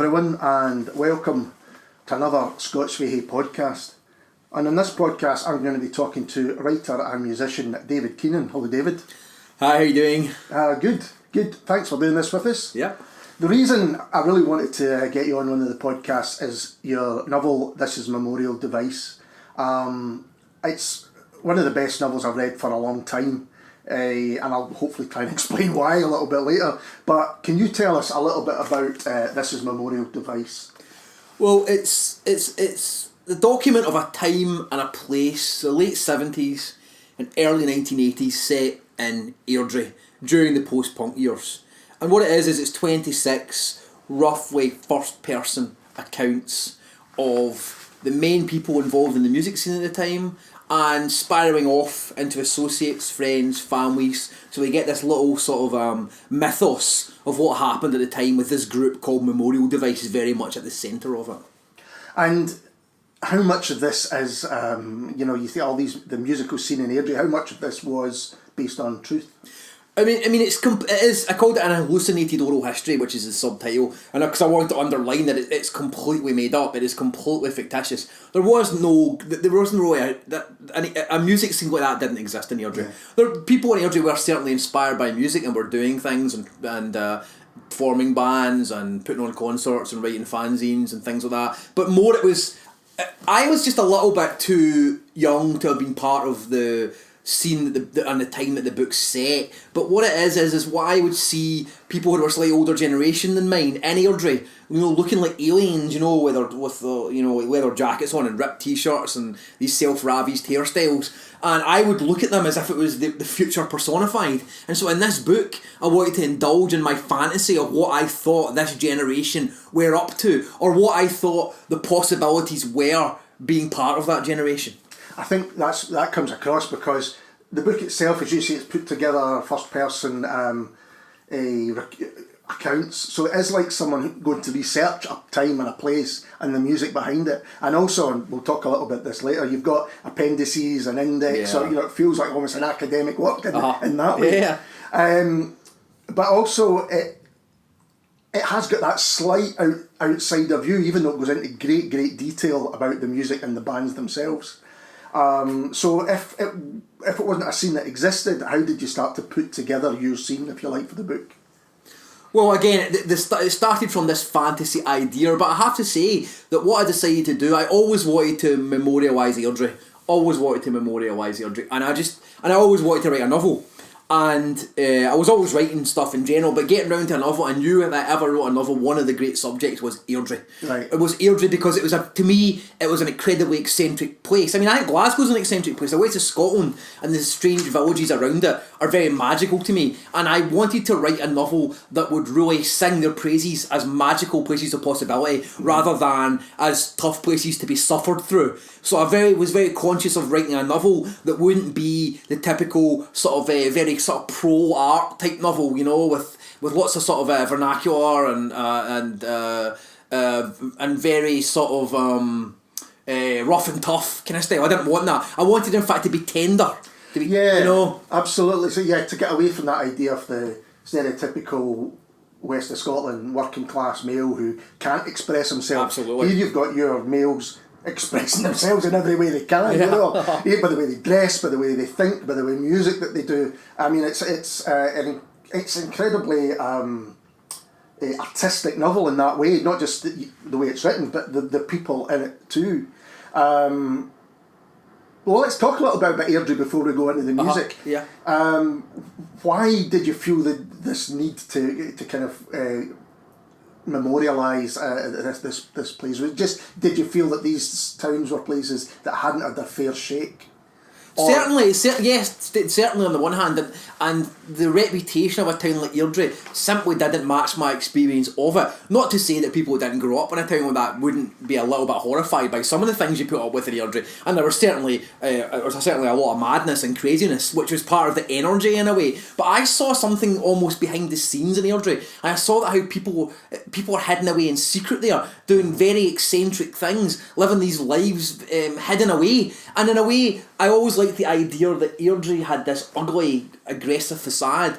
everyone, and welcome to another Scots Whay podcast. And in this podcast, I'm going to be talking to writer and musician David Keenan. Hello, David. Hi, how are you doing? Good. Thanks for doing this with us. Yeah. The reason I really wanted to get you on one of the podcasts is your novel, This Is Memorial Device. It's one of the best novels I've read for a long time. And I'll hopefully try and explain why a little bit later. But can you tell us a little bit about This Is Memorial Device? Well, it's the document of a time and a place, the late 70s and early 1980s, set in Airdrie during the post-punk years. And what it is it's 26 roughly first-person accounts of the main people involved in the music scene at the time, and spiralling off into associates, friends, families. So we get this little sort of mythos of what happened at the time, with this group called Memorial Device very much at the centre of it. And how much of this is, you see all the musical scene in Airdrie, how much of this was based on truth? I mean, it is. I called it an hallucinated oral history, which is the subtitle, and because I wanted to underline that it's completely made up. It is completely fictitious. There was no way a music scene like that didn't exist in Airdrie. Yeah. People in Airdrie were certainly inspired by music and were doing things and forming bands and putting on concerts and writing fanzines and things like that. But more, I was just a little bit too young to have been part of the scene and the time that the book's set. But what it is what I would see people who were slightly older generation than mine in Airdrie, looking like aliens, with leather jackets on and ripped t-shirts and these self-ravised hairstyles, and I would look at them as if it was the future personified. And so in this book I wanted to indulge in my fantasy of what I thought this generation were up to, or what I thought the possibilities were being part of that generation. I think that comes across because the book itself, as you see, it's put together first person accounts, so it is like someone going to research a time and a place and the music behind it. And also, and we'll talk a little bit this later, you've got appendices and index, so it feels like almost an academic work in that way. Yeah. But also it has got that slight outsider view, even though it goes into great detail about the music and the bands themselves. So if it wasn't a scene that existed, how did you start to put together your scene, if you like, for the book? Well, again, it started from this fantasy idea, but I have to say that what I decided to do, I always wanted to memorialise Airdrie. And I always wanted to write a novel. And I was always writing stuff in general, but getting round to a novel, I knew if I ever wrote a novel, one of the great subjects was Airdrie. Right. It was Airdrie because to me, it was an incredibly eccentric place. I mean, I think Glasgow's an eccentric place. I went to Scotland, and the strange villages around it are very magical to me. And I wanted to write a novel that would really sing their praises as magical places of possibility, rather than as tough places to be suffered through. So I was very conscious of writing a novel that wouldn't be the typical sort of very sort of pro art type novel, with lots of sort of vernacular and very sort of rough and tough kind of style. I didn't want that. I wanted, in fact, to be tender. Absolutely. So to get away from that idea of the stereotypical West of Scotland working class male who can't express himself. Absolutely. Here you've got your males expressing themselves in every way they can, by the way they dress, by the way they think, by the way music that they do. I mean, it's incredibly artistic novel in that way, not just the way it's written, but the people in it too. Well, let's talk a little bit about Airdrie before we go into the music. Yeah. Why did you feel this need to kind of memorialise this place? Did you feel that these towns were places that hadn't had their fair shake? Certainly on the one hand, and the reputation of a town like Airdrie simply didn't match my experience of it. Not to say that people who didn't grow up in a town like that wouldn't be a little bit horrified by some of the things you put up with in Airdrie, and there was certainly a lot of madness and craziness, which was part of the energy in a way. But I saw something almost behind the scenes in Airdrie, and I saw that how people are hidden away in secret there, doing very eccentric things, living these lives hidden away. And in a way, I always liked the idea that Airdrie had this ugly, aggressive facade,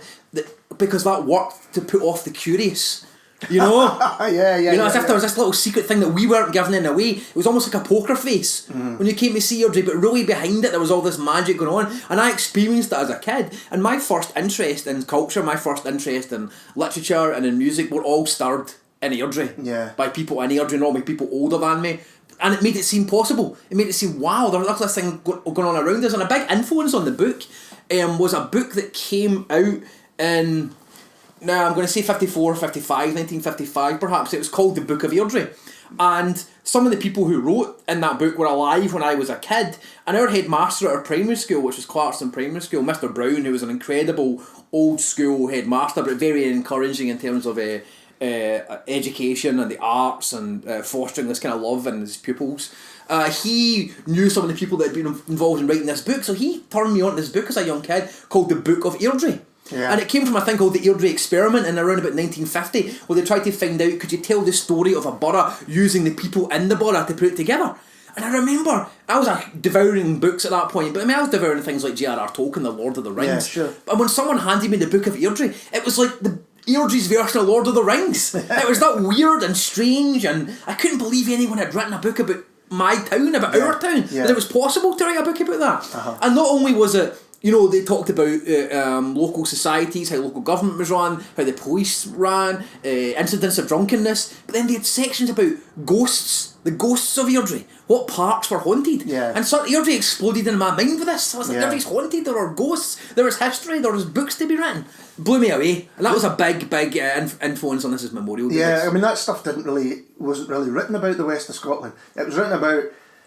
because that worked to put off the curious. You know? Yeah. You know, as if there was this little secret thing that we weren't giving in away. It was almost like a poker face when you came to see Airdrie, but really behind it there was all this magic going on. And I experienced it as a kid. And my first interest in culture, my first interest in literature and in music were all stirred in Airdrie. By people in Airdrie, not by people older than me. And it made it seem possible. It made it seem, wow, there's this thing going on around us. And a big influence on the book was a book that came out in, now I'm going to say 1955 perhaps. It was called The Book of Airdrie. And some of the people who wrote in that book were alive when I was a kid. And our headmaster at our primary school, which was Clarkson Primary School, Mr. Brown, who was an incredible old school headmaster, but very encouraging in terms of education and the arts and fostering this kind of love in his pupils. He knew some of the people that had been involved in writing this book, so he turned me on to this book as a young kid called The Book of Airdrie. And it came from a thing called the Airdrie Experiment in around about 1950, where they tried to find out, could you tell the story of a borough using the people in the borough to put it together? And I remember, I was devouring books at that point, but I was devouring things like J.R.R. Tolkien, The Lord of the Rings. But when someone handed me The Book of Airdrie, it was like Airdrie's version of Lord of the Rings. It was that weird and strange, and I couldn't believe anyone had written a book about my town, about our town, that it was possible to write a book about that. And not only was it, you know, they talked about local societies, how local government was run, how the police ran, incidents of drunkenness, but then they had sections about ghosts, the ghosts of Airdrie, what parks were haunted. And so Airdrie exploded in my mind with this. I was like, Airdrie's haunted, there are ghosts, there was history, there was books to be written. Blew me away, and that was a big influence on this as Memorial Day. I mean, that stuff wasn't really written about the west of Scotland. It was written about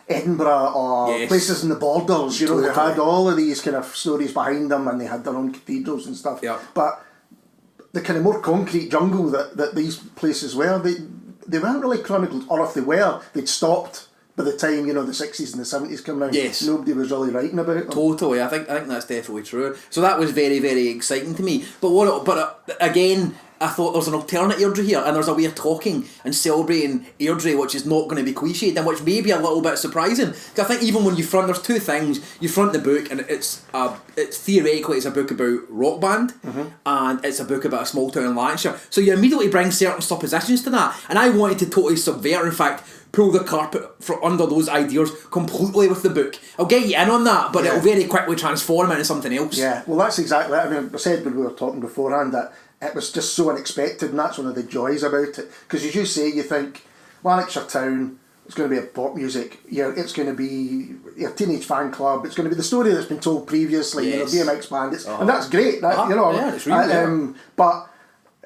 Edinburgh or places in the borders, you know, they had all of these kind of stories behind them, and they had their own cathedrals and stuff. But the kind of more concrete jungle that these places were, they weren't really chronicled, or if they were, they'd stopped by the time, you know, the 60s and the 70s came around. Nobody was really writing about them. Totally, I think that's definitely true. So that was very, very exciting to me. But again, I thought there's an alternate Airdrie here, and there's a way of talking and celebrating Airdrie which is not going to be cliched, and which may be a little bit surprising. Because I think even when there's two things. You front the book, and it's theoretically it's a book about rock band, and it's a book about a small town in Lancashire. So you immediately bring certain suppositions to that, and I wanted to totally subvert, in fact, pull the carpet from under those ideas completely with the book. I'll get you in on that, but it'll very quickly transform into something else. Well, that's exactly it. I mean, I said when we were talking beforehand that it was just so unexpected, and that's one of the joys about it. Because as you say, you think, Lanarkshire Town, it's going to be a pop music, it's going to be a teenage fan club, it's going to be the story that's been told previously, you know, BMX band, and that's great, you know. It's really but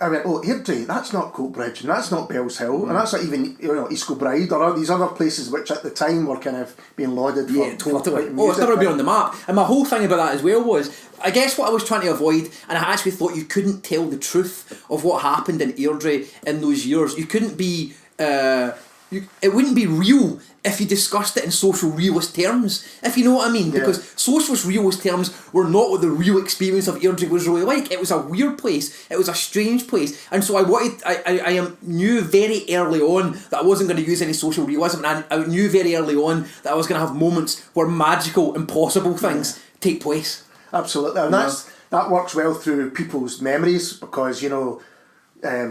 I went, Airdrie, that's not Coatbridge, and that's not Bells Hill, and that's not even, you know, East Kilbride, or these other places which at the time were kind of being lauded for totally. music. It's never been on the map. And my whole thing about that as well was, I guess what I was trying to avoid, and I actually thought you couldn't tell the truth of what happened in Airdrie in those years. You couldn't be, it wouldn't be real if you discussed it in social realist terms, if you know what I mean, because socialist realist terms were not what the real experience of Airdrie was really like. It was a weird place, it was a strange place, and so I knew very early on that I wasn't going to use any social realism, and I knew very early on that I was going to have moments where magical, impossible things take place. Absolutely, and that works well through people's memories, because, you know,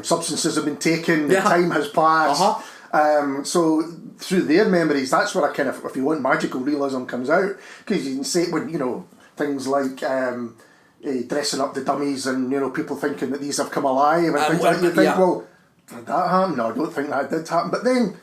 substances have been taken, time has passed. So through their memories, that's where I kind of, if you want, magical realism comes out, because you can say, when, you know, things like dressing up the dummies, and, you know, people thinking that these have come alive, and things like that. You think, well, did that happen? No, I don't think that did happen. But then,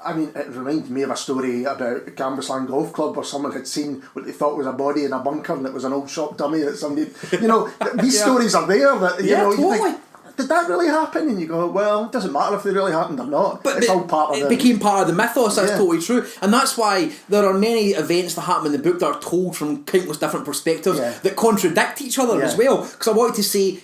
I mean, it reminded me of a story about Cambuslang Golf Club, where someone had seen what they thought was a body in a bunker, and it was an old shop dummy that somebody, you know, these stories are there that, you know, you think, did that really happen? And you go, well, it doesn't matter if they really happened or not. But it's all part of it. It became part of the mythos, that's totally true. And that's why there are many events that happen in the book that are told from countless different perspectives that contradict each other as well. Because I wanted to say,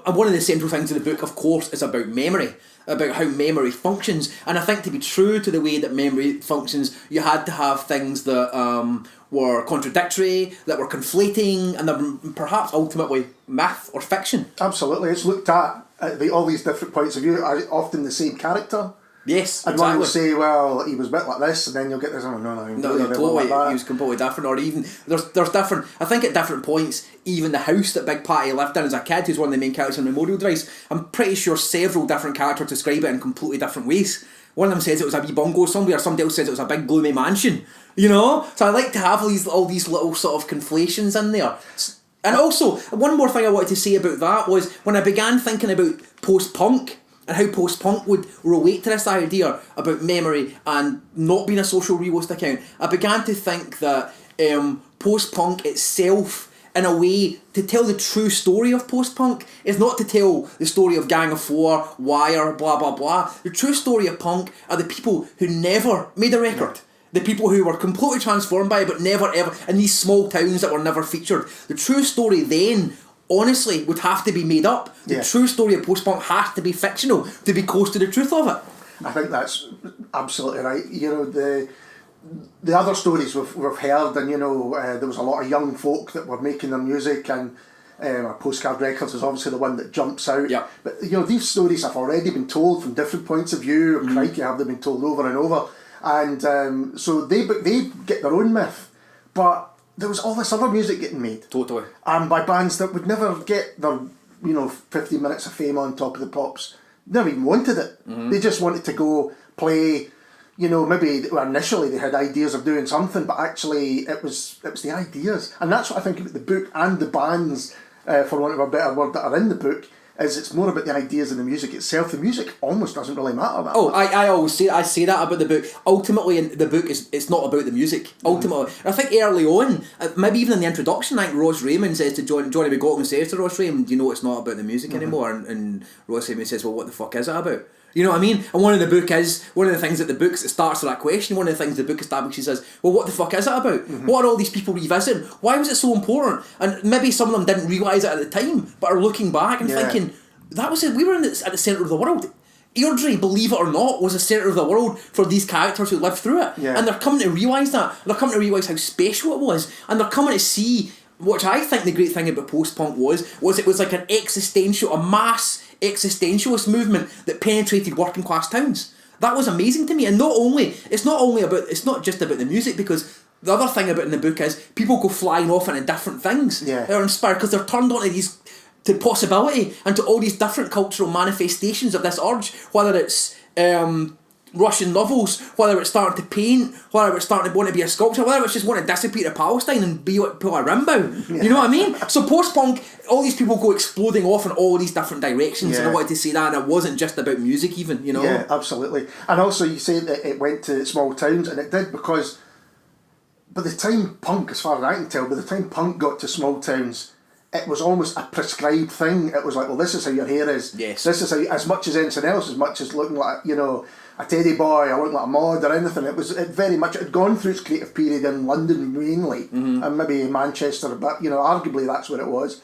one of the central things of the book, of course, is about memory, about how memory functions. And I think to be true to the way that memory functions, you had to have things that were contradictory, that were conflating, and that were perhaps ultimately myth or fiction. Absolutely, it's looked at all these different points of view. Often the same character Yes, and one will say, well, he was a bit like this, and then you'll get this, oh, no, totally, he was completely different, or even, there's different, I think at different points, even the house that Big Patty lived in as a kid, who's one of the main characters in Memorial Device, I'm pretty sure several different characters describe it in completely different ways. One of them says it was a wee bungalow somewhere, somebody else says it was a big gloomy mansion, you know? So I like to have all these little sort of conflations in there. And also, one more thing I wanted to say about that was, when I began thinking about post-punk, and how post-punk would relate to this idea about memory and not being a social repost account, I began to think that post-punk itself, in a way, to tell the true story of post-punk is not to tell the story of Gang of Four, Wire, blah blah blah. The true story of punk are the people who never made a record. The people who were completely transformed by it but never ever, in these small towns that were never featured. The true story then, honestly, would have to be made up. The true story of post-punk has to be fictional to be close to the truth of it. I think that's absolutely right. You know, the other stories we've heard, and you know, there was a lot of young folk that were making their music, and Postcard Records is obviously the one that jumps out. Yep. But you know, these stories have already been told from different points of view. Crikey, have they been told over and over? And so they get their own myth, but there was all this other music getting made. Totally. And by bands that would never get their 15 minutes of fame on Top of the Pops. Never even wanted it. They just wanted to go play. You know, maybe initially they had ideas of doing something, but actually it was the ideas. And that's what I think about the book and the bands, for want of a better word, that are in the book, is it's more about the ideas and the music itself. The music almost doesn't really matter that much. I always say that about the book. Ultimately, in the book, it's not about the music. Ultimately, I think early on, maybe even in the introduction, I think Ross Raymond says to Johnny McGowan says to Ross Raymond, you know, it's not about the music anymore. And Ross Raymond says, well, what the fuck is it about? You know what I mean? And one of the things that the book starts with that question, one of the things the book establishes is, well, what the fuck is it about? What are all these people revisiting? Why was it so important? And maybe some of them didn't realise it at the time, but are looking back and thinking, that was it, we were at the centre of the world. Airdrie, believe it or not, was the centre of the world for these characters who lived through it. And they're coming to realise that. And they're coming to realise how special it was. And they're coming to see, which I think the great thing about post-punk was it was like a mass existentialist movement that penetrated working class towns. That was amazing to me. And it's not just about the music, because the other thing about in the book is people go flying off into different things. They're inspired because they're turned on to possibility and to all these different cultural manifestations of this urge, whether it's Russian novels, whether it's starting to paint, whether it's starting to want to be a sculptor, whether it's just want to disappear to Palestine and pull a rimbow. You know what I mean? So post-punk, all these people go exploding off in all these different directions, and I wanted to say that, and it wasn't just about music even, you know? Yeah, absolutely. And also you say that it went to small towns, and it did, because by the time punk, as far as I can tell, by the time punk got to small towns, it was almost a prescribed thing. It was like, well, this is how your hair is. Yes. This is how, as much as anything else, as much as looking like, you know, a teddy boy or looking like a mod or anything. It very much, it had gone through its creative period in London mainly, and maybe Manchester, but, you know, arguably that's where it was.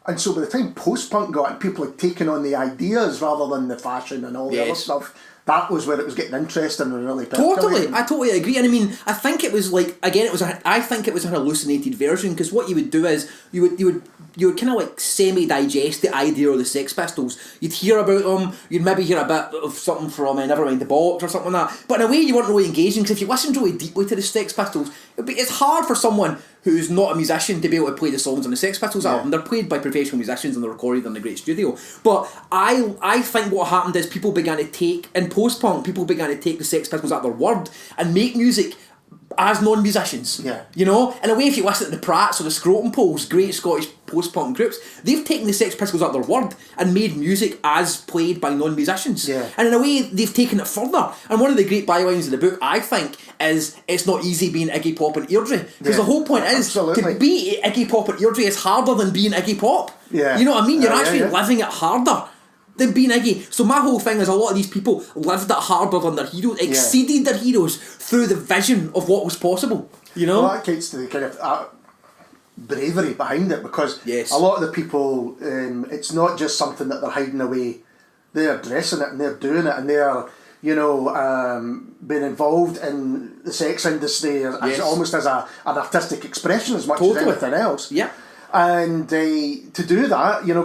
And so by the time post-punk got it, people had taken on the ideas rather than the fashion and all the other stuff. That was where it was getting interesting and really totally. I totally agree. And I mean, I think it was like, again, I think it was a hallucinated version, because what you would do is you would kind of like semi-digest the idea of the Sex Pistols. You'd hear about them, you'd maybe hear a bit of something from Nevermind the Bollocks or something like that, but in a way you weren't really engaging, because if you listened really deeply to the Sex Pistols, it's hard for someone who's not a musician to be able to play the songs on the Sex Pistols album. They're played by professional musicians and they're recorded in a great studio. But I think what happened is people began to take the Sex Pistols at their word and make music as non-musicians. You know? In a way, if you listen to the Pratts or the Scrotum Poles, great Scottish post-punk groups, they've taken the Sex Pistols at their word and made music as played by non-musicians. And in a way, they've taken it further. And one of the great bylines of the book, I think, is it's not easy being Iggy Pop and Airdrie. Because the whole point is, to be Iggy Pop and Airdrie is harder than being Iggy Pop. You know what I mean? You're actually living it harder than being Iggy. So my whole thing is, a lot of these people lived it harder than their heroes, exceeded their heroes through the vision of what was possible. You know? Well, that gets to the kind of bravery behind it, because a lot of the people, it's not just something that they're hiding away. They're dressing it and they're doing it, and they're, you know, being involved in the sex industry as almost as an artistic expression as much as anything else. And to do that, you know,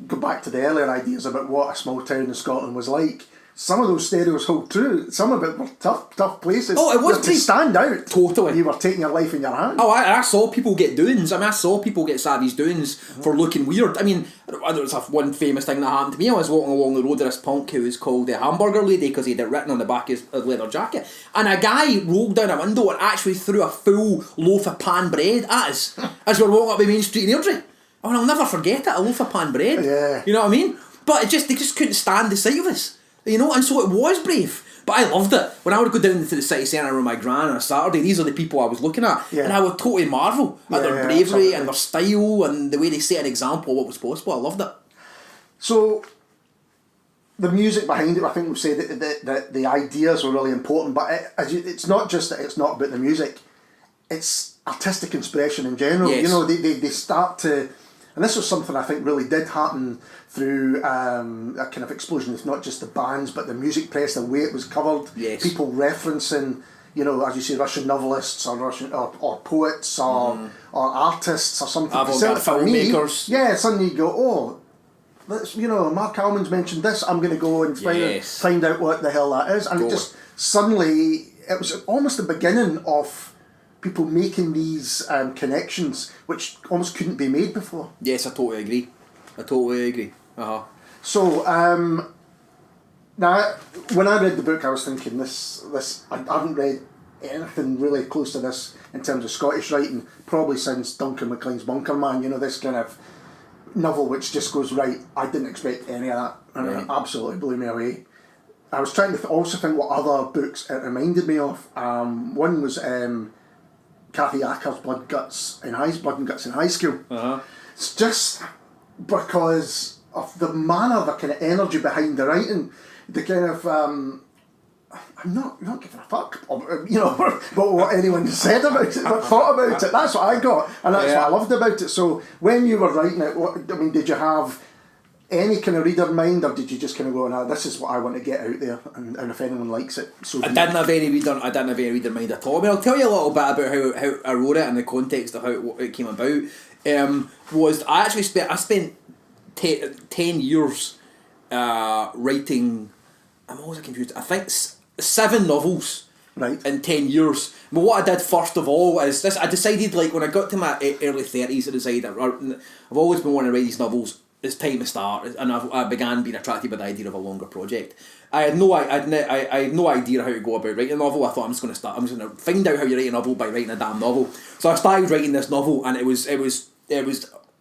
go back to the earlier ideas about what a small town in Scotland was like. some of those stereos hold true. Some of it were tough places. Oh, it was to stand out. Totally. You were taking your life in your hands. Oh, I saw people get doings. I mean, I saw people get savage doings for looking weird. I mean, there was one famous thing that happened to me. I was walking along the road with this punk who was called the Hamburger Lady because he had it written on the back of his leather jacket. And a guy rolled down a window and actually threw a full loaf of pan bread at us as we were walking up the main street in Airdrie. Oh, and I'll never forget it, a loaf of pan bread. Yeah. You know what I mean? But they just couldn't stand the sight of us. You know, and so it was brave. But I loved it. When I would go down to the city centre with my gran on a Saturday, these are the people I was looking at. Yeah. And I would totally marvel at their bravery and their style and the way they set an example of what was possible. I loved it. So, the music behind it, I think we've said that the ideas were really important, but it's not just that it's not about the music, it's artistic inspiration in general. Yes. You know, they start to... And this was something I think really did happen through a kind of explosion. It's not just the bands, but the music press, the way it was covered. Yes. People referencing, you know, as you say, Russian novelists or or poets or artists or something. Avant-garde filmmakers. Yeah, suddenly you go, oh, that's, you know, Mark Almond's mentioned this. I'm going to go and find out what the hell that is. And it just suddenly, it was almost the beginning of people making these connections which almost couldn't be made before. Yes, I totally agree. So, now, when I read the book, I was thinking, I haven't read anything really close to this in terms of Scottish writing, probably since Duncan MacLean's Bunker Man, you know, this kind of novel which just goes, right, I didn't expect any of that, and it absolutely blew me away. I was trying to also think what other books it reminded me of. One was Kathy Acker's Blood and Guts in high school. It's just because of the manner, the kind of energy behind the writing, the kind of I'm not giving a fuck, you know, about what anyone said about it, but thought about it. That's what I got, and that's what I loved about it. So when you were writing it, did you have any kind of reader in mind, or did you just kind of go, "No, this is what I want to get out there, and if anyone likes it, so." I didn't have any reader in mind at all. I mean, I'll tell you a little bit about how I wrote it and the context of how it came about. Was I actually spent 10 years writing. I'm always confused. I think 7 novels. Right. In 10 years. But what I did first of all is this. I decided, like, when I got to my early 30s, I decided I've always been wanting to write these novels. It's time to start, and I began being attracted by the idea of a longer project. I had no idea how to go about writing a novel. I thought I'm just going to find out how you write a novel by writing a damn novel. So I started writing this novel, and it was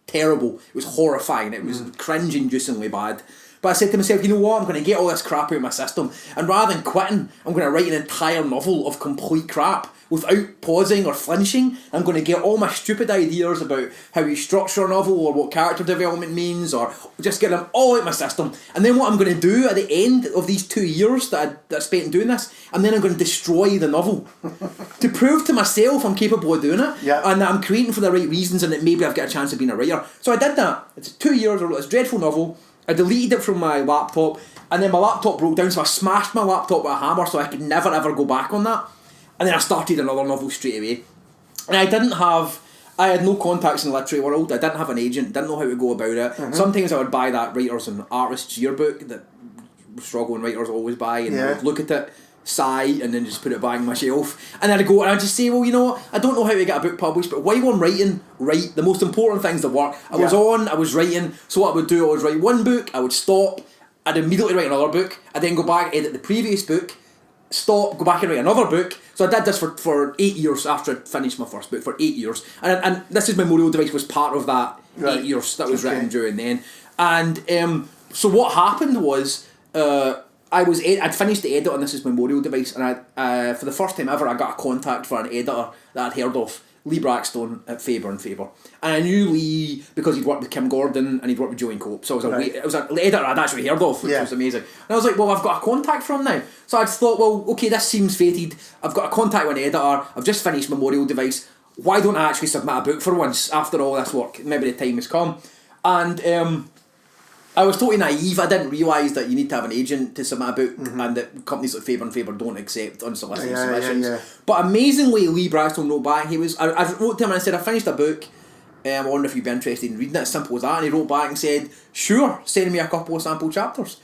terrible. It was horrifying. It was cringe-inducingly bad. But I said to myself, you know what, I'm going to get all this crap out of my system, and rather than quitting, I'm going to write an entire novel of complete crap without pausing or flinching. I'm going to get all my stupid ideas about how you structure a novel or what character development means, or just get them all out of my system. And then what I'm going to do at the end of these 2 years that I spent doing this, and then I'm going to destroy the novel to prove to myself I'm capable of doing it, and that I'm creating for the right reasons, and that maybe I've got a chance of being a writer. So I did that. It's 2 years, I wrote this dreadful novel. I deleted it from my laptop, and then my laptop broke down, so I smashed my laptop with a hammer so I could never ever go back on that. And then I started another novel straight away. And I had no contacts in the literary world. I didn't have an agent, didn't know how to go about it. Sometimes I would buy that writers and artists yearbook that struggling writers always buy, and I'd look at it, sigh, and then just put it back on my shelf. And then I'd go and I'd just say, well, you know what, I don't know how to get a book published, but while I'm writing, write. The most important thing's the work. I was writing, so what I would do, I would write one book, I would stop, I'd immediately write another book, I'd then go back, edit the previous book, stop, go back and write another book. So I did this for 8 years after I finished my first book, for 8 years. And This Is Memorial Device was part of that 8 years that was written during then. And so what happened was, I'd finished the edit on This Is Memorial Device, and I for the first time ever I got a contact for an editor that I'd heard of, Lee Braxton at Faber and Faber. And I knew Lee because he'd worked with Kim Gordon and he'd worked with Joanne Cope, so it was an editor I'd actually heard of, which was amazing. And I was like, well, I've got a contact from him now. So I just thought, well, okay, this seems fated. I've got a contact with an editor, I've just finished Memorial Device, why don't I actually submit a book for once after all this work? Maybe the time has come. And I was totally naive. I didn't realise that you need to have an agent to submit a book, and that companies like Faber and Faber don't accept unsolicited submissions. But amazingly, Lee Braxton wrote back. I wrote to him and I said, I finished a book. I wonder if you'd be interested in reading it. As simple as that. And he wrote back and said, sure, send me a couple of sample chapters.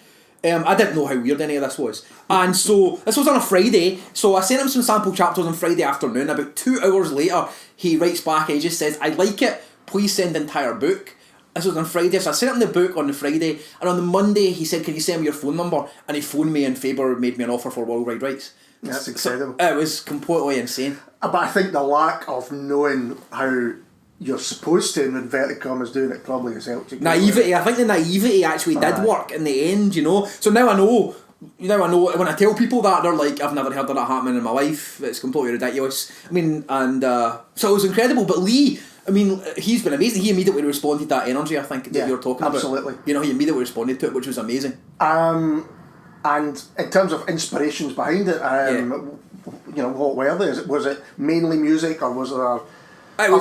I didn't know how weird any of this was. And so, this was on a Friday, so I sent him some sample chapters on Friday afternoon. About 2 hours later, he writes back and he just says, "I like it, please send the entire book." This was on Friday, so I sent him the book on the Friday, and on the Monday he said, "Can you send me your phone number?" And he phoned me, and Faber made me an offer for worldwide rights. That's incredible. So, it was completely insane. But I think the lack of knowing how you're supposed to, in inverted commas, doing it probably has helped you. Naivety, I think the naivety actually did work in the end, you know. So now I know, when I tell people that, they're like, "I've never heard of that happening in my life, it's completely ridiculous." I mean, and so it was incredible, but Lee, I mean, he's been amazing. He immediately responded to that energy, I think, that you're talking absolutely. about. You know, he immediately responded to it, which was amazing. And in terms of inspirations behind it, you know, what were they? Was it mainly music, or was there it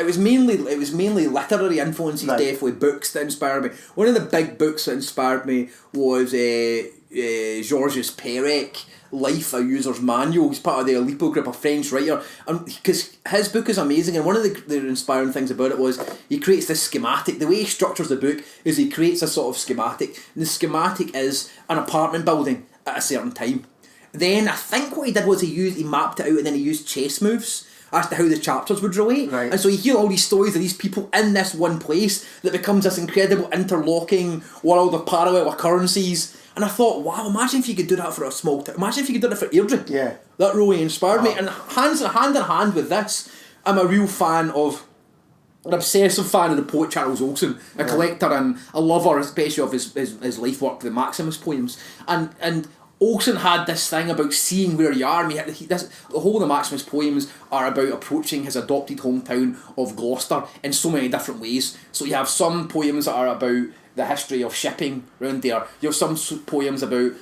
was mainly literary influences, definitely books that inspired me. One of the big books that inspired me was Georges Perec, Life, a User's Manual. He's part of the Aleppo group, a French writer, and because his book is amazing, and one of the inspiring things about it was he creates this schematic. The way he structures the book is he creates a sort of schematic, and the schematic is an apartment building at a certain time. Then I think what he did was he mapped it out, and then he used chess moves as to how the chapters would relate. Right. And so you hear all these stories of these people in this one place that becomes this incredible interlocking world of parallel occurrences. And I thought, wow, imagine if you could do that for a small town. Imagine if you could do that for Airdrie. Yeah. That really inspired me. And hand in hand with this, I'm a real fan of, an obsessive fan of the poet Charles Olson, a collector and a lover, especially of his life work, the Maximus poems. And Olson had this thing about seeing where you are. I mean, the whole of the Maximus poems are about approaching his adopted hometown of Gloucester in so many different ways. So you have some poems that are about the history of shipping around there. You have some poems about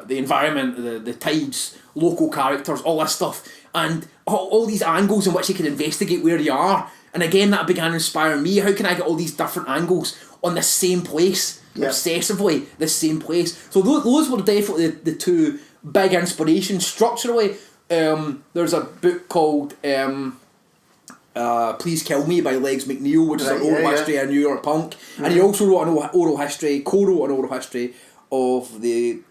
the environment, the tides, local characters, all this stuff. And all these angles in which you can investigate where you are. And again, that began inspiring me. How can I get all these different angles on the same place? Obsessively, the same place. So those were definitely the two big inspirations. Structurally, there's a book called Please Kill Me by Legs McNeil, which is an oral history of New York punk. And he also wrote co-wrote an oral history of the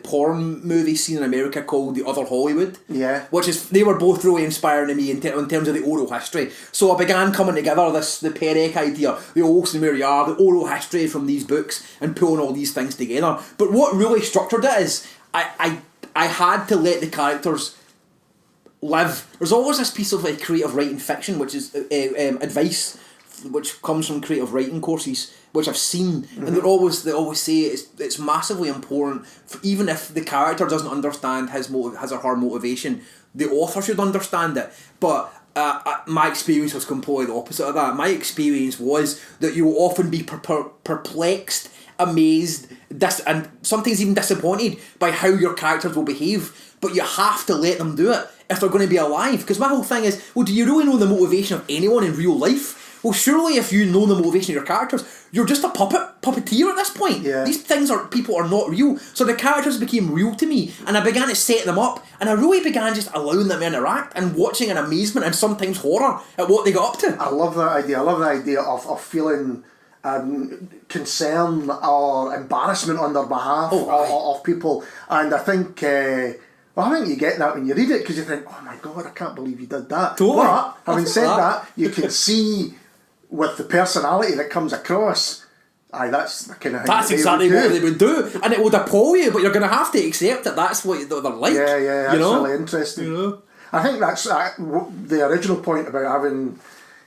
porn movie scene in America called The Other Hollywood. Yeah. Which is, they were both really inspiring to me in terms of the oral history. So I began coming together the Perec idea, the Olsen where you are, the oral history from these books, and pulling all these things together. But what really structured it is I had to let the characters live. There's always this piece of creative writing fiction, which is advice which comes from creative writing courses, which I've seen, and they always say it's massively important, even if the character doesn't understand his or her motivation, the author should understand it. But my experience was completely the opposite of that. My experience was that you will often be perplexed, amazed, and sometimes even disappointed by how your characters will behave, but you have to let them do it if they're going to be alive. Because my whole thing is, well, do you really know the motivation of anyone in real life? Well, surely if you know the motivation of your characters, you're just a puppeteer at this point. Yeah. These people are not real. So the characters became real to me, and I began to set them up, and I really began just allowing them to interact and watching in amazement and sometimes horror at what they got up to. I love that idea. I love the idea of feeling concern or embarrassment on their behalf of people. And I think... I think you get that when you read it, because you think, oh my God, I can't believe you did that. Totally. But having said that, you can see with the personality that comes across, that's the kind of thing that's exactly what they would do, and it would appall you, but you're going to have to accept that that's what they're like. Yeah, that's really interesting. You know? I think that's the original point about having,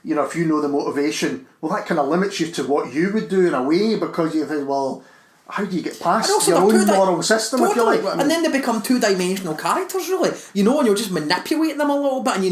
if you know the motivation, well, that kind of limits you to what you would do in a way, because you think, well, how do you get past your own moral system, if you like? And then they become two-dimensional characters, really. And you're just manipulating them a little bit, and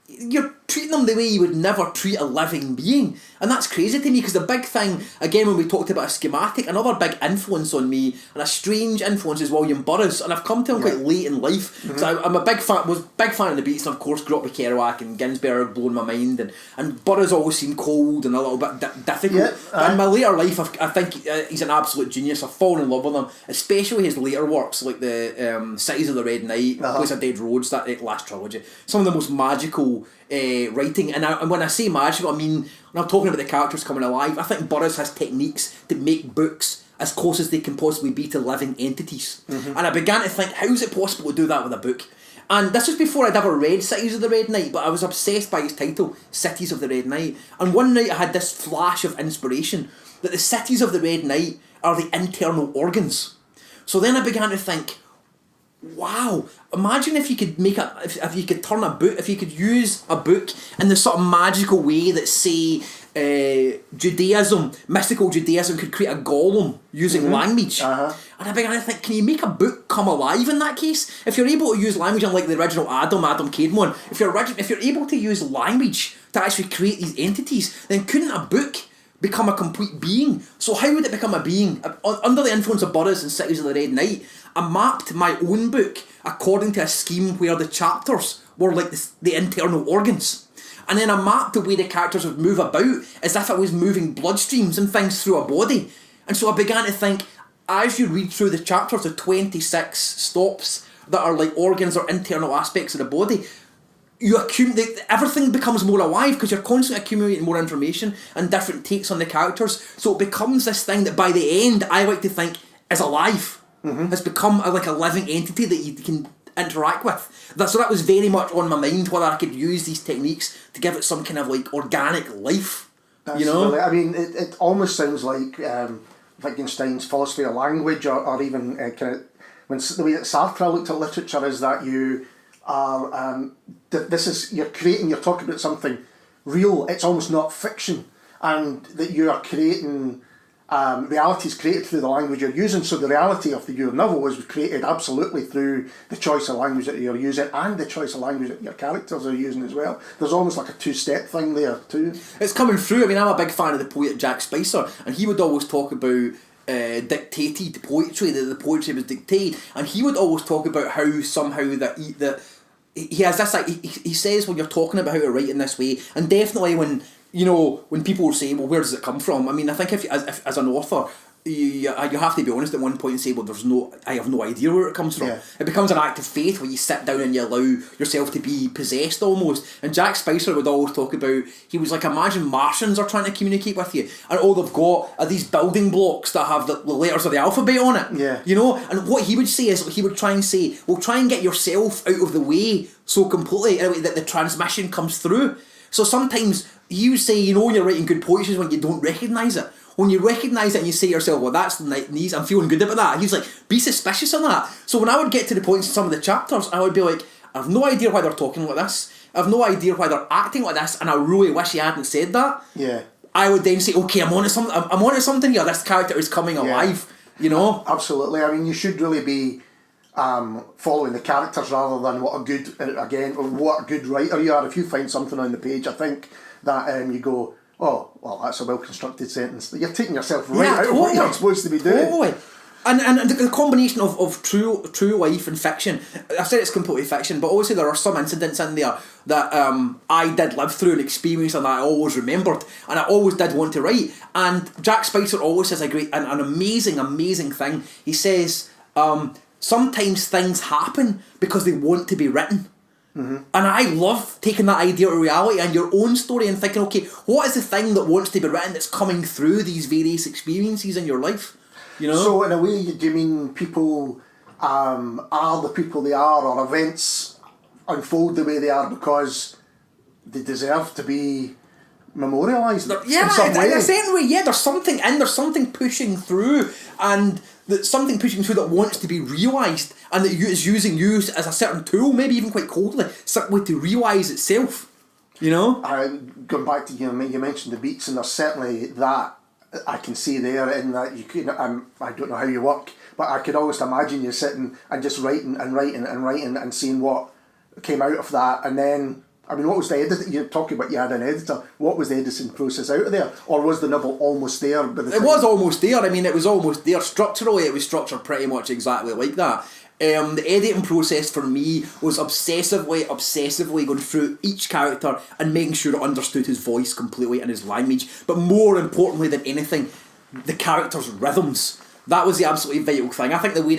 you're treating them the way you would never treat a living being. And that's crazy to me, because the big thing, again, when we talked about a schematic, another big influence on me, and a strange influence, is William Burroughs. And I've come to him quite late in life. Mm-hmm. So I'm a big fan of the Beats, and of course grew up with Kerouac and Ginsberg blowing my mind, and Burroughs always seemed cold and a little bit difficult. But in my later life, I think he's an absolute genius. I've fallen in love with him, especially his later works, like the Cities of the Red Night, Place of Dead Roads, that last trilogy. Some of the most magical writing, and when I say magical, I mean, when I'm talking about the characters coming alive, I think Burroughs has techniques to make books as close as they can possibly be to living entities. And I began to think, how is it possible to do that with a book? And this was before I'd ever read Cities of the Red Knight, but I was obsessed by its title, Cities of the Red Knight. And one night I had this flash of inspiration that the cities of the Red Knight are the internal organs. So then I began to think, wow, imagine if you could make if you could turn a book, if you could use a book in the sort of magical way that, say, Judaism, mystical Judaism could create a golem using language. And I began to think, can you make a book come alive in that case? If you're able to use language unlike the original Adam came one, if you're able to use language to actually create these entities, then couldn't a book become a complete being? So how would it become a being? Under the influence of Burroughs and Cities of the Red Knight, I mapped my own book according to a scheme where the chapters were like the internal organs. And then I mapped the way the characters would move about as if I was moving bloodstreams and things through a body. And so I began to think, as you read through the chapters, the 26 stops that are like organs or internal aspects of the body, you accumulate, everything becomes more alive because you're constantly accumulating more information and different takes on the characters. So it becomes this thing that by the end, I like to think is alive. Has become like a living entity that you can interact with. So that was very much on my mind, whether I could use these techniques to give it some kind of like organic life. That's you know? Really, I mean, it almost sounds like Wittgenstein's philosophy of language, or even kind of when the way that Sartre looked at literature is that you are you're talking about something real. It's almost not fiction, and that you are creating. Reality is created through the language you're using, so the reality of your novel was created absolutely through the choice of language that you're using and the choice of language that your characters are using as well. There's almost like a two-step thing there too. It's coming through. I mean, I'm a big fan of the poet Jack Spicer, and he would always talk about dictated poetry, that the poetry was dictated, and he would always talk about how somehow that he has this, like, he says when you're talking about how to write in this way, and definitely when, you know, when people say, well, where does it come from? I mean, I think if as an author, you have to be honest at one point and say, well, I have no idea where it comes from. Yeah. It becomes an act of faith where you sit down and you allow yourself to be possessed almost. And Jack Spicer would always talk about, he was like, imagine Martians are trying to communicate with you, and all they've got are these building blocks that have the letters of the alphabet on it. Yeah. You know, and what he would say is, he would try and say, well, try and get yourself out of the way so completely in a way that the transmission comes through. So sometimes you say, you know, when you're writing good poetry is when you don't recognise it. When you recognise it and you say to yourself, well, that's these, I'm feeling good about that. And he's like, be suspicious of that. So when I would get to the points in some of the chapters, I would be like, I have no idea why they're talking like this. I have no idea why they're acting like this, and I really wish he hadn't said that. Yeah. I would then say, okay, I'm onto something here. This character is coming alive, you know? Absolutely. I mean, you should really be following the characters rather than what a good writer you are. If you find something on the page, I think that you go, oh, well, that's a well-constructed sentence. You're taking yourself out of what you're supposed to be doing. Totally. And the combination of true life and fiction, I've said it's completely fiction, but obviously there are some incidents in there that I did live through and experience and that I always remembered, and I always did want to write. And Jack Spicer always says an amazing thing. He says, sometimes things happen because they want to be written. Mm-hmm. And I love taking that idea of reality and your own story and thinking, okay, what is the thing that wants to be written that's coming through these various experiences in your life? You know? So in a way, do you mean people are the people they are, or events unfold the way they are because they deserve to be memorialised in some way? In a certain way, yeah, there's something pushing through, and something pushing through that wants to be realised, and that is using you as a certain tool, maybe even quite coldly, simply to realise itself. You know? Going back to, you mentioned the beats, and there's certainly that I can see there, in that you can. I don't know how you work, but I could always imagine you sitting and just writing and seeing what came out of that, and then. I mean, what was the editing? You're talking about you had an editor. What was the editing process out of there? Or was the novel almost there? It was almost there. I mean, it was almost there. Structurally, it was structured pretty much exactly like that. The editing process for me was obsessively going through each character and making sure I understood his voice completely and his language. But more importantly than anything, the character's rhythms. That was the absolutely vital thing. I think the way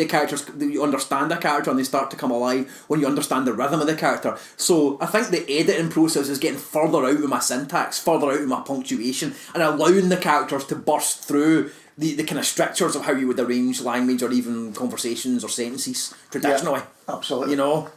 you understand a character and they start to come alive when you understand the rhythm of the character. So I think the editing process is getting further out with my syntax, further out with my punctuation, and allowing the characters to burst through the kind of strictures of how you would arrange language or even conversations or sentences traditionally. Yeah, absolutely. You know?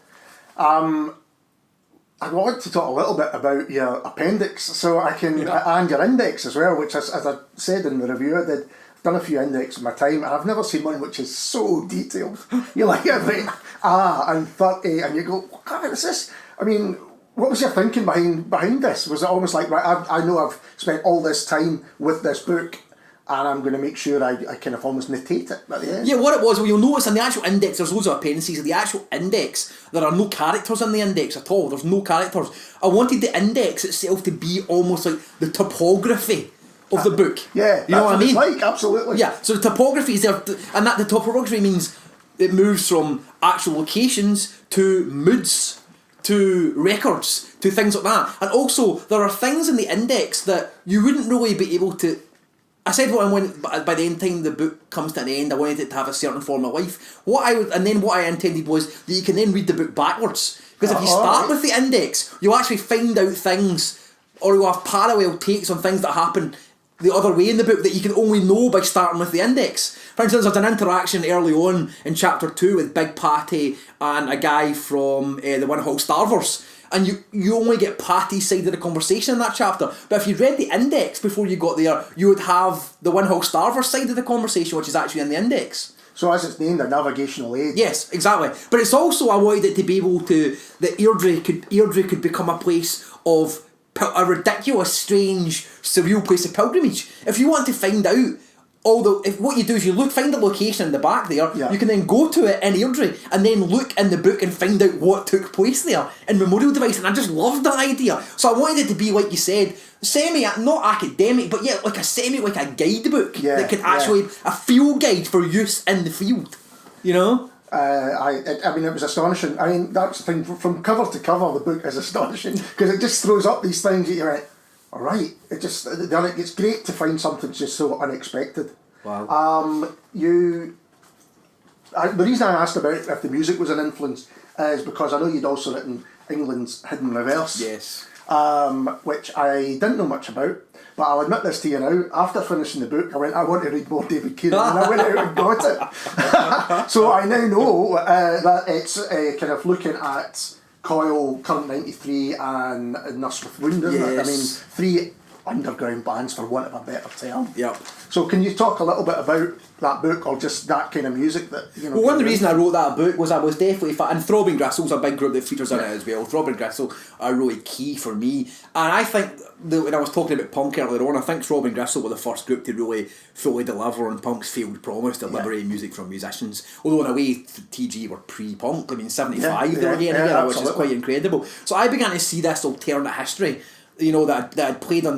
I want to talk a little bit about your appendix, so I can, and your index as well, which, as I said in the review I did, I've done a few index in my time, and I've never seen one which is so detailed. You like every and 30, and you go, what is this? I mean, what was your thinking behind this? Was it almost like, right, I know I've spent all this time with this book, and I'm going to make sure I kind of almost notate it at the end. Yeah, what it was, well, you'll notice in the actual index, there's loads of appendices. In the actual index, there are no characters in the index at all. There's no characters. I wanted the index itself to be almost like the topography of the book. Yeah, you know what I mean? It's like, absolutely. Yeah, so the topography is there, and that the topography means it moves from actual locations to moods, to records, to things like that. And also, there are things in the index that you wouldn't really be able to... I said by the end time the book comes to an end, I wanted it to have a certain form of life. What I intended was that you can then read the book backwards. Because if you start with the index, you'll actually find out things, or you'll have parallel takes on things that happen the other way in the book that you can only know by starting with the index. For instance, there's an interaction early on in chapter 2 with Big Patty and a guy from the One Hall Starvers. And you only get Patty's side of the conversation in that chapter. But if you read the index before you got there, you would have the One Hall Starvers side of the conversation, which is actually in the index. So as it's named, a navigational aid. Yes, exactly. But it's also, I wanted it to be able to, that Airdrie could become a place of a ridiculous, strange, surreal place of pilgrimage. If you want to find out what you do is you find the location in the back there, you can then go to it in Airdrie and then look in the book and find out what took place there in Memorial Device, and I just loved that idea. So I wanted it to be, like you said, not academic, but like a guidebook that could actually, a field guide for use in the field, you know? I mean, it was astonishing. I mean, that's the thing, from cover to cover the book is astonishing, because it just throws up these things that you're like, alright, it's great to find something just so unexpected. Wow. The reason I asked about if the music was an influence is because I know you'd also written England's Hidden Reverse. Yes. Which I didn't know much about, but I'll admit this to you now, after finishing the book, I want to read more David Keenan, and I went out and got it. So I now know that it's kind of looking at Coil, Current 93 and Nurse with Wound, isn't it? I mean, 3 underground bands, for want of a better term. Yep. So can you talk a little bit about that book, or just that kind of music that, you know? Well, one of the reasons I wrote that book was I was definitely and Throbbing Gristle's a big group that features in it as well. Throbbing Gristle are really key for me, and I think when I was talking about punk earlier on, I think Throbbing Gristle were the first group to really fully deliver on punk's failed promise to liberate music from musicians. Although in a way TG were pre-punk. I mean, 75 they were getting together, which is quite incredible. So I began to see this alternate history, you know, that I'd played on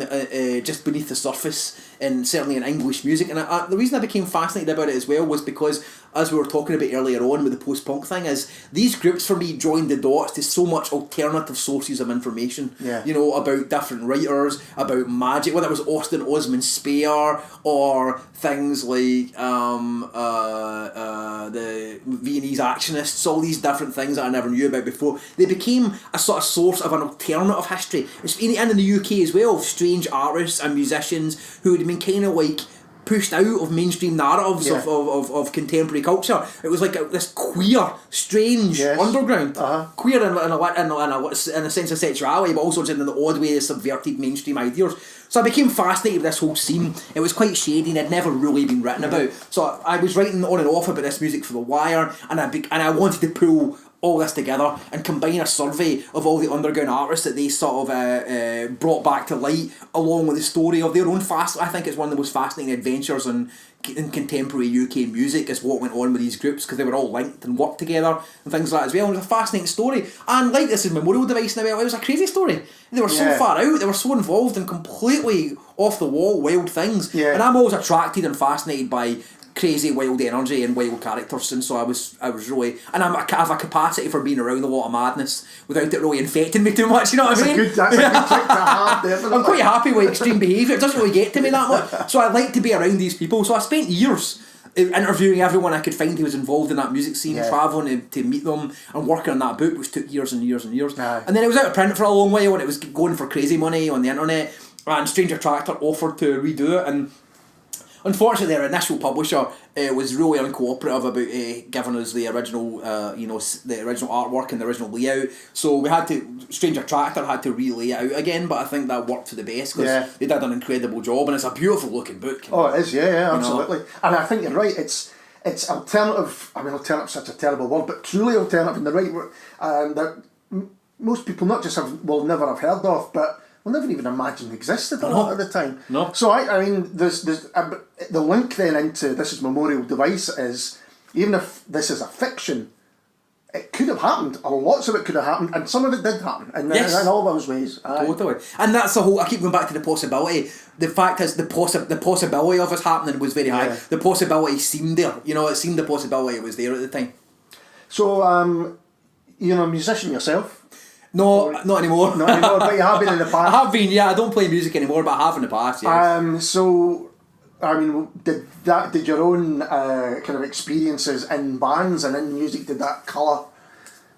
just beneath the surface, and certainly in English music. And the reason I became fascinated about it as well was because, as we were talking about earlier on with the post-punk thing, is these groups for me joined the dots to so much alternative sources of information. You know, about different writers, about magic, whether it was Austin Osman Spare or things like the Viennese Actionists, all these different things that I never knew about before. They became a sort of source of an alternative history. And in the UK as well, strange artists and musicians who had been kind of like pushed out of mainstream narratives of contemporary culture. It was like this queer, strange underground. Queer in a sense of sexuality, but also just in the odd way of subverted mainstream ideas. So I became fascinated with this whole scene. It was quite shady and had never really been written about. So I was writing on and off about this music for The Wire, and I wanted to pull all this together and combine a survey of all the underground artists that they sort of brought back to light, along with the story of their own I think it's one of the most fascinating adventures in contemporary UK music is what went on with these groups, because they were all linked and worked together and things like that as well. And it was a fascinating story, and like this is Memorial Device now, it was a crazy story. They were so far out, they were so involved in completely off the wall wild things, and I'm always attracted and fascinated by crazy wild energy and wild characters, and so I was really, and I have a capacity for being around a lot of madness without it really infecting me too much, you know what I mean? That's a good trick to have, definitely. I'm quite happy with extreme behaviour, it doesn't really get to me that much, so I like to be around these people. So I spent years interviewing everyone I could find who was involved in that music scene, travelling to meet them and working on that book, which took years and years and years. And then it was out of print for a long while, and it was going for crazy money on the internet, and Stranger Tractor offered to redo it, and Unfortunately, our initial publisher was really uncooperative about giving us the original, the original artwork and the original layout. So we had to, Stranger Tractor had to relay it out again, but I think that worked for the best because they did an incredible job, and it's a beautiful looking book. Oh, it is, yeah, absolutely. And I think you're right. It's alternative. I mean, alternative is such a terrible word, but truly alternative in the right word. That most people not just will never have heard of, but will never even imagine existed a lot at the time. No. So I mean, there's the link then into This Is Memorial Device is, even if this is a fiction, it could have happened. Lots of it could have happened, and some of it did happen, in all those ways. Totally. And that's the whole. I keep going back to the possibility. The fact is, the possibility of it happening was very high. The possibility seemed there. It seemed the possibility was there at the time. So, you're a musician yourself. No, not anymore. Not anymore, but you have been in the past. I have been, yeah. I don't play music anymore, but I have in the past, yes. So, I mean, did your own kind of experiences in bands and in music, did that colour,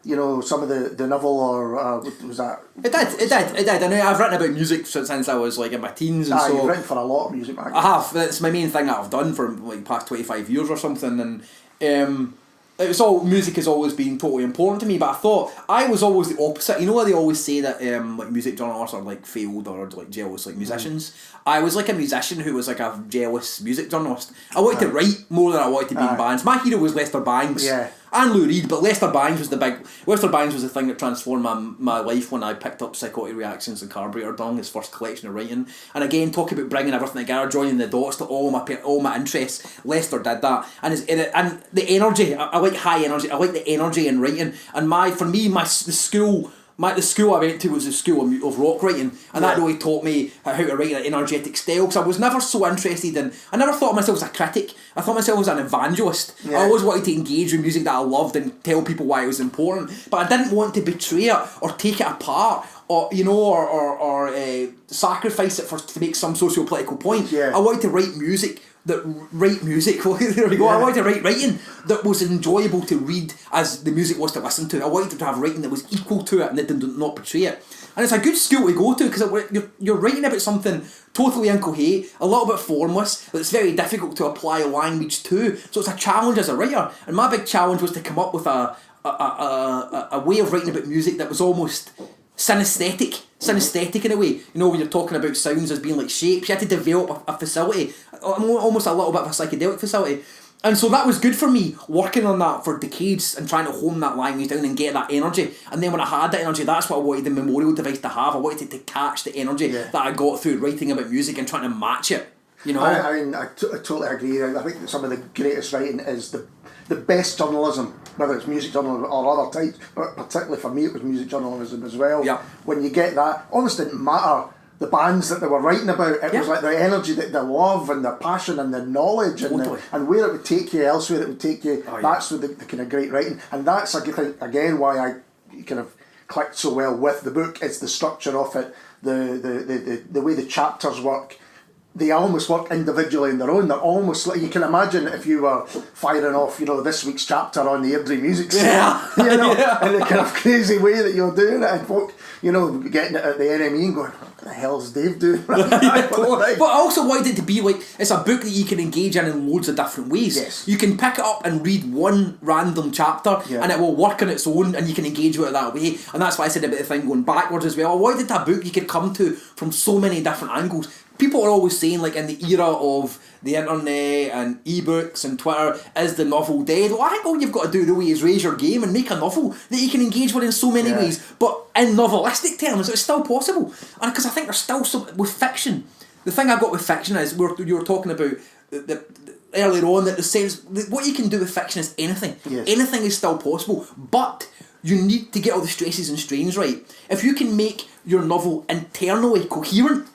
some of the novel, or was that? It did. I know I've written about music since I was like in my teens, and so you've written for a lot of music magazines. I have. It's my main thing that I've done for like past 25 years or something, and music has always been totally important to me, but I thought I was always the opposite. You know why they always say that like music journalists are like failed or like jealous like musicians? I was like a musician who was like a jealous music journalist. I wanted to write more than I wanted to be in bands. My hero was Lester Bangs. And Lou Reed, but Lester Bangs was the thing that transformed my life when I picked up Psychotic Reactions and Carburetor Dung, his first collection of writing. And again, talking about bringing everything together, joining the dots to all my interests. Lester did that, and the energy. I like high energy. I like the energy in writing. And the school I went to was the school of rock writing, and that really taught me how to write in an energetic style, because I was never so interested in... I never thought of myself as a critic. I thought myself as an evangelist. I always wanted to engage with music that I loved and tell people why it was important, but I didn't want to betray it or take it apart or sacrifice it to make some socio-political point. I wanted to write music. There we go. I wanted to write writing that was enjoyable to read as the music was to listen to. I wanted to have writing that was equal to it and that did not betray it. And it's a good school to go to, because you're writing about something totally incoherent, a little bit formless, that's very difficult to apply language to. So it's a challenge as a writer. And my big challenge was to come up with a way of writing about music that was almost synesthetic in a way. When you're talking about sounds as being like shapes, you had to develop a facility, almost a little bit of a psychedelic facility. And so that was good for me, working on that for decades and trying to hone that language down and get that energy. And then when I had that energy, that's what I wanted the memorial device to have. I wanted it to catch the energy that I got through writing about music and trying to match it. I totally agree. I think that some of the greatest writing is the best journalism, whether it's music journalism or other types, but particularly for me it was music journalism as well. When you get that, almost didn't matter the bands that they were writing about, it was like the energy, the love and the passion and the knowledge and where it would take you, elsewhere it would take you. That's the kind of great writing, and that's again why I kind of clicked so well with the book. It's the structure of it, the way the chapters work. They almost work individually on their own. They're almost like, you can imagine if you were firing off, this week's chapter on the Airdrie Music Scene, in the kind of crazy way that you're doing it, and folk, getting it at the NME and going, what the hell's Dave doing? But I also wanted it to be like, it's a book that you can engage in loads of different ways. You can pick it up and read one random chapter and it will work on its own and you can engage with it that way. And that's why I said about the thing going backwards as well. I wanted a book you could come to from so many different angles. People are always saying, like, in the era of the internet and ebooks and Twitter, is the novel dead? Well, I think all you've got to do really is raise your game and make a novel that you can engage with in so many ways, but in novelistic terms, it's still possible. And because I think there's still some with fiction. The thing I've got with fiction is you were talking about the earlier on, that the sense what you can do with fiction is anything. Anything is still possible, but you need to get all the stresses and strains right. If you can make your novel internally coherent,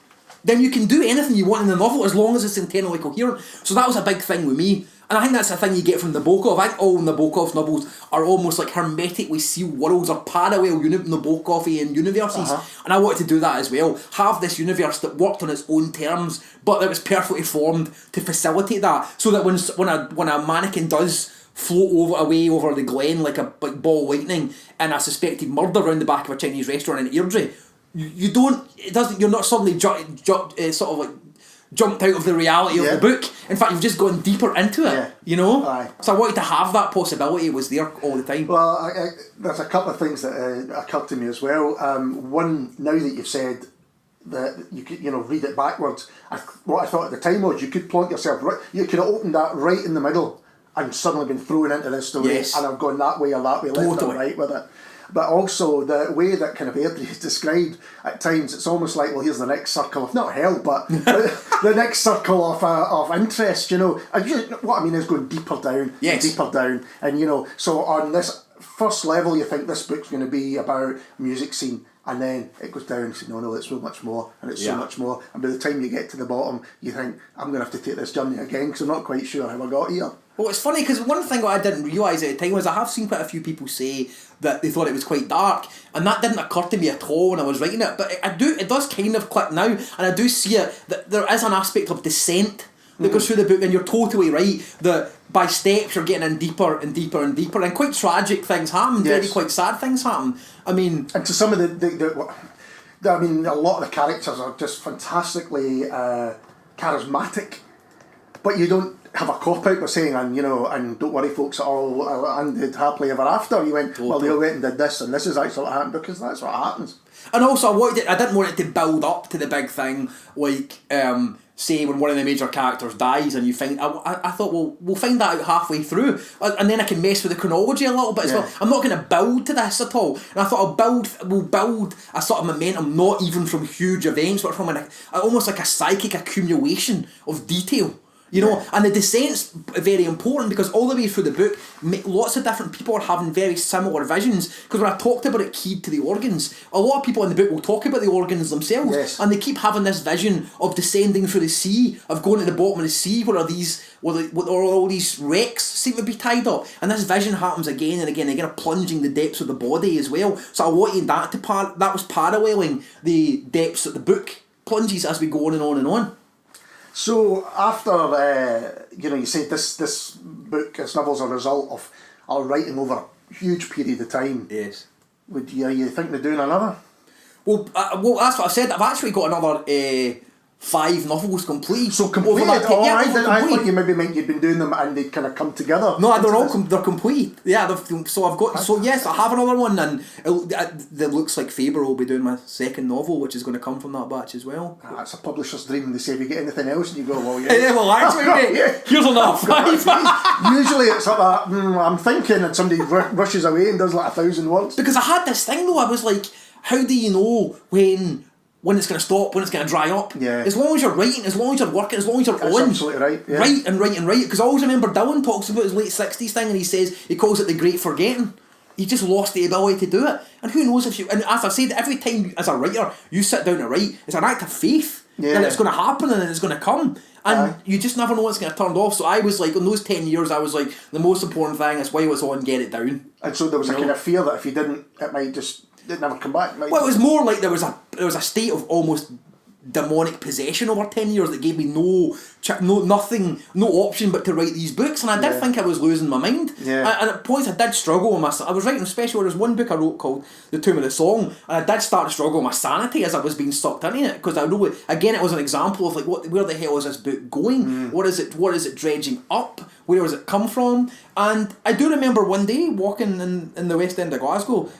then you can do anything you want in the novel as long as it's internally coherent. So that was a big thing with me. And I think that's a thing you get from Nabokov. I think all Nabokov's novels are almost like hermetically sealed worlds or parallel Nabokovian universes. And I wanted to do that as well. Have this universe that worked on its own terms, but that was perfectly formed to facilitate that. So that when a mannequin does float away over the glen like ball lightning in a suspected murder around the back of a Chinese restaurant in Airdrie, you're not suddenly sort of like jumped out of the reality of the book. In fact, you've just gone deeper into it, you know? Aye. So I wanted to have that possibility was there all the time. Well, there's a couple of things that occurred to me as well. One, now that you've said that you could, read it backwards, what I thought at the time was you could plonk yourself right, you could have opened that right in the middle and suddenly been thrown into this story, and I've gone that way or that way, left or right with it. But also the way that kind of Airdrie is described at times, it's almost like, well, here's the next circle of, not hell, but the next circle of interest, And what I mean is going deeper down, and deeper down. And, so on this first level, you think this book's going to be about music scene. And then it goes down and you say, no, it's so much more, and it's so much more. And by the time you get to the bottom, you think, I'm going to have to take this journey again because I'm not quite sure how I got here. Well, it's funny because one thing I didn't realise at the time was I have seen quite a few people say that they thought it was quite dark, and that didn't occur to me at all when I was writing it. But it does kind of click now, and I do see it that there is an aspect of descent that goes through the book, and you're totally right that by steps you're getting in deeper and deeper and deeper, and quite tragic things happen, very quite sad things happen. I mean, and to some of a lot of the characters are just fantastically charismatic, but you don't have a cop out by saying, and don't worry, folks, it all ended happily ever after. You went, well, they all went and did this, and this is actually what happened, because that's what happens. And also, I didn't want it to build up to the big thing, like, say when one of the major characters dies, and you find, I thought, well, we'll find that out halfway through, and then I can mess with the chronology a little bit as well. I'm not going to build to this at all, and I thought we'll build a sort of momentum, not even from huge events, but from almost like a psychic accumulation of detail. And the descent's very important because all the way through the book, lots of different people are having very similar visions. Because when I talked about it keyed to the organs, a lot of people in the book will talk about the organs themselves, and they keep having this vision of descending through the sea, of going to the bottom of the sea where all these wrecks seem to be tied up, and this vision happens again and again and again, plunging the depths of the body as well. So I wanted that that was paralleling the depths that the book plunges as we go on and on and on. So after you said this book, this novel's a result of our writing over a huge period of time. Yes. Are you thinking of doing another? Well, that's what I've said. I've actually got another 5 novels complete. So completed? I thought you maybe meant you'd been doing them and they'd kind of come together. No, they're complete. Yeah, so I've got. So yes, I have another one, and it looks like Faber will be doing my second novel, which is going to come from that batch as well. That's a publisher's dream. They say, "Have you got anything else?" And you go, "Well, yeah." Well, actually, here's another 5. Usually it's like that. I'm thinking, and somebody rushes away and does like 1,000 words. Because I had this thing though. I was like, how do you know when it's going to stop, when it's going to dry up? Yeah. As long as you're writing, as long as you're working, as long as you're That's on. Absolutely right. Yeah. Write. Because I always remember Dylan talks about his late 60s thing, and he says he calls it the great forgetting. He just lost the ability to do it. And who knows if you... And as I said, every time as a writer you sit down to write, it's an act of faith that it's going to happen and it's going to come. And you just never know when it's going to turn off. So I was like, in those 10 years, I was like, the most important thing is while it's on, get it down. And so there was a kind of fear that if you didn't, it might just... It'd never come back. Well, it was more like there was a state of almost demonic possession over 10 years that gave me no option but to write these books, and I did think I was losing my mind. And at points I did struggle with myself. I was writing, especially there's one book I wrote called The Tomb of the Song, and I did start to struggle with my sanity as I was being sucked into it, because I know, again, it was an example of like, where the hell is this book going? What is it dredging up? Where does it come from? And I do remember one day walking in the West End of Glasgow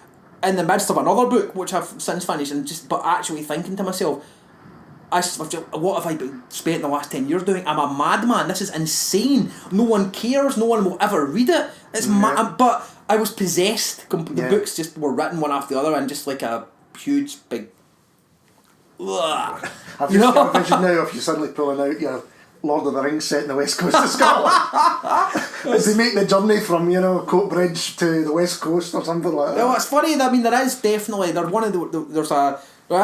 in the midst of another book which I've since finished, but actually thinking to myself, what have I spent the last 10 years doing? I'm a madman. This is insane. No one cares. No one will ever read it. It's but I was possessed. The books just were written one after the other, and just like a huge big. I've just got a vision now of you suddenly pulling out your Lord of the Rings set in the west coast of Scotland as they make the journey from Coatbridge to the west coast or something like that. No, it's funny. I mean, there is definitely there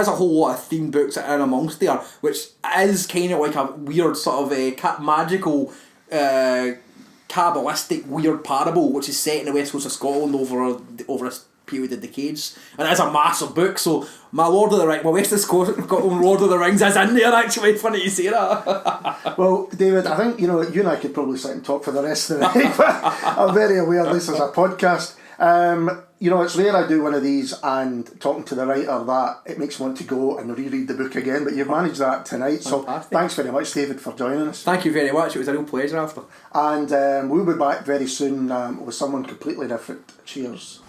is a whole lot of themed books in amongst there, which is kind of like a weird sort of magical, Kabbalistic weird parable, which is set in the west coast of Scotland over a period of decades, and it's a massive book. So my Lord of the Rings, my West Coast Lord of the Rings is in there. Actually, funny you say that. Well, David, I think you and I could probably sit and talk for the rest of the night. I'm very aware this is a podcast. you know, it's rare I do one of these and talking to the writer that it makes me want to go and reread the book again, but you've managed that tonight. Fantastic. So thanks very much, David, for joining us. Thank you very much. It was a real pleasure, after. And we'll be back very soon with someone completely different. Cheers.